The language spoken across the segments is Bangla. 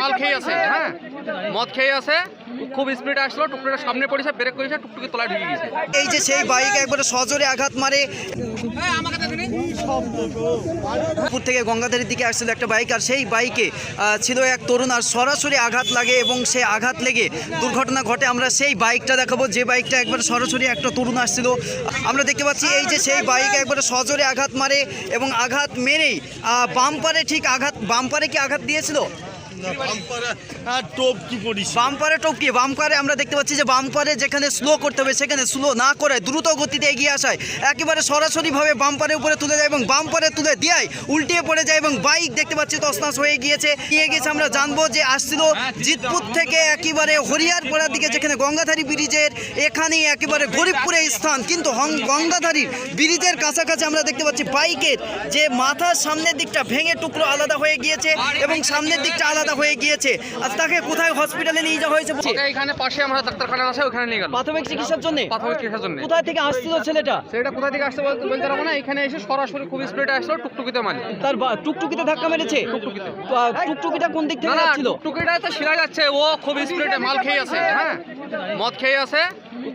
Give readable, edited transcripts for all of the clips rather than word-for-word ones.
মাল খেয়ে আছে, হ্যাঁ মদ খেয়ে আছে, খুব স্পিডে আসলো, টুকটুকিটা সামনে পড়েছে, ব্রেক করেছে, টুকটুকি তলায় ঢুকে গেছে। এই যে সেই বাইক একবারে সজোরে আঘাত মারে। পুর থেকে গঙ্গাধারীর দিকে আসছিল একটা বাইক, আর সেই বাইকে ছিল এক তরুণ, আর সরাসরি আঘাত লাগে এবং সেই আঘাত লেগে দুর্ঘটনা ঘটে। আমরা সেই বাইকটা দেখাবো যে বাইকটা একবারে সরাসরি একটা তরুণ আসছিল। আমরা দেখতে পাচ্ছি এই যে সেই বাইক একবারে সজোরে আঘাত মারে এবং আঘাত মেরেই বাম্পারে ঠিক আঘাত, বাম্পারে কি আঘাত দিয়েছিল? বাম্পারে আমরা দেখতে পাচ্ছি যে বাম্পারে যেখানে স্লো করতে হবে সেখানে স্লো না করে দ্রুত গতিতে এগিয়ে আসায় একেবারে সরাসরিভাবে বাম্পারের উপরে তুলে যায় এবং বাম্পারে তুলে দিয়ায় উল্টিয়ে পড়ে যায় এবং বাইক দেখতে পাচ্ছি তছনছ হয়ে গিয়েছে। আমরা জানবো যে আসছিল জিতপুর থেকে একেবারে হরিয়ারপাড়ার দিকে, যেখানে গঙ্গাধারী ব্রিজের এখানেই একেবারে গরিবপুরের স্থান, কিন্তু গঙ্গাধারীর ব্রিজের কাছাকাছি আমরা দেখতে পাচ্ছি বাইকের যে মাথার সামনের দিকটা ভেঙে টুকরো আলাদা হয়ে গিয়েছে এবং সামনের দিকটা আলাদা হয়ে গিয়েছে। আর তাকে কোথায় হসপিটালে নিয়ে যাওয়া হয়েছে? এখানে পাশে আমরা ডাক্তারখানা আছে, ওখানে নিয়ে গেল প্রাথমিক চিকিৎসার জন্য। প্রাথমিক চিকিৎসার জন্য। কোথায় থেকে আসছিল ছেলেটা? সেটা কোথা থেকে আসছে বলতে পারবো না, এখানে এসে সরাসরি খুব স্পিডে আসলো, টুকটুকিতে মারি। তার টুকটুকিতে ধাক্কা মেরেছে? টুকটুকিটা কোন দিক থেকে যাচ্ছিল? টুকটুকিটা তো শিরা যাচ্ছে, ও খুব স্পিডে মাল খেয়ে আছে, হ্যাঁ মদ খেয়ে আছে,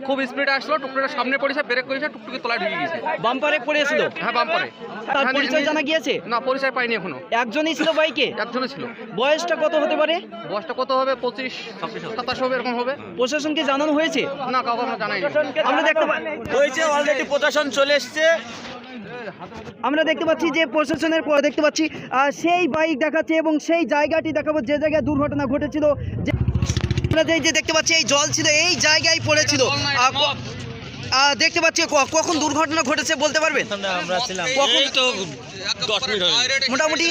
খুব স্পিডে আসলো, টুকটুকিটা সামনে পড়েছে, ব্রেক করেছে, টুকটুকি তলায় ঢুকে গেছে। বাম্পারে পড়েছিল? হ্যাঁ বাম্পারে। তার পরিচয় জানা গিয়েছে? না, পরিচয় পাইনি এখনো। একজনই ছিল বাইকে? একজনই ছিল। বয়সটা কত হতে পারে? বয়সটা কত হবে? 25, 27 হবে, এরকম হবে। প্রশাসনকে জানানো হয়েছে? না, কাউকে আমরা জানাই না। আমরা দেখতে হয়েছে, অলরেডি প্রশাসন চলে এসছে। আমরা দেখতে পাচ্ছি যে প্রশাসনের পর দেখতে পাচ্ছি সেই বাইক দেখাচ্ছে এবং সেই জায়গাটি দেখাবো যে জায়গায় দুর্ঘটনা ঘটেছিল। আমরা যে দেখতে পাচ্ছি এই জল ছিল, এই জায়গায় পড়েছিল। দেখতে পাচ্ছি কখন দুর্ঘটনা ঘটেছে বলতে পারবেন? আমরা ছিলাম এই তো 10 মিনিট হয়নি, মোটামুটি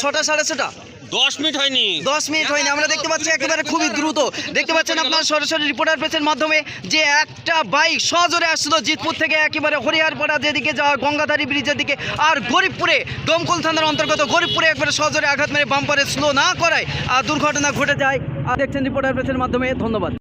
6টা 6:30। 10 মিনিট হয়নি। 10 মিনিট হয়নি। আমরা দেখতে পাচ্ছি একেবারে খুবই দ্রুত। দেখতে পাচ্ছেন আপনার সরাসরি রিপোর্টার প্রেসের মাধ্যমে যে একটা বাইক সজোরে আসছিল জিতপুর থেকে একেবারে হরিয়ারপাড়া যেদিকে যাওয়া গঙ্গাধারী ব্রিজের দিকে, আর গরিবপুরে ডোমকল থানার অন্তর্গত গরিবপুরে একবারে সজোরে আঘাত মেরে বাম্পারে স্লো না করায় দুর্ঘটনা ঘটে যায়। দেখছেন রিপোর্টার প্রেসের মাধ্যমে। ধন্যবাদ।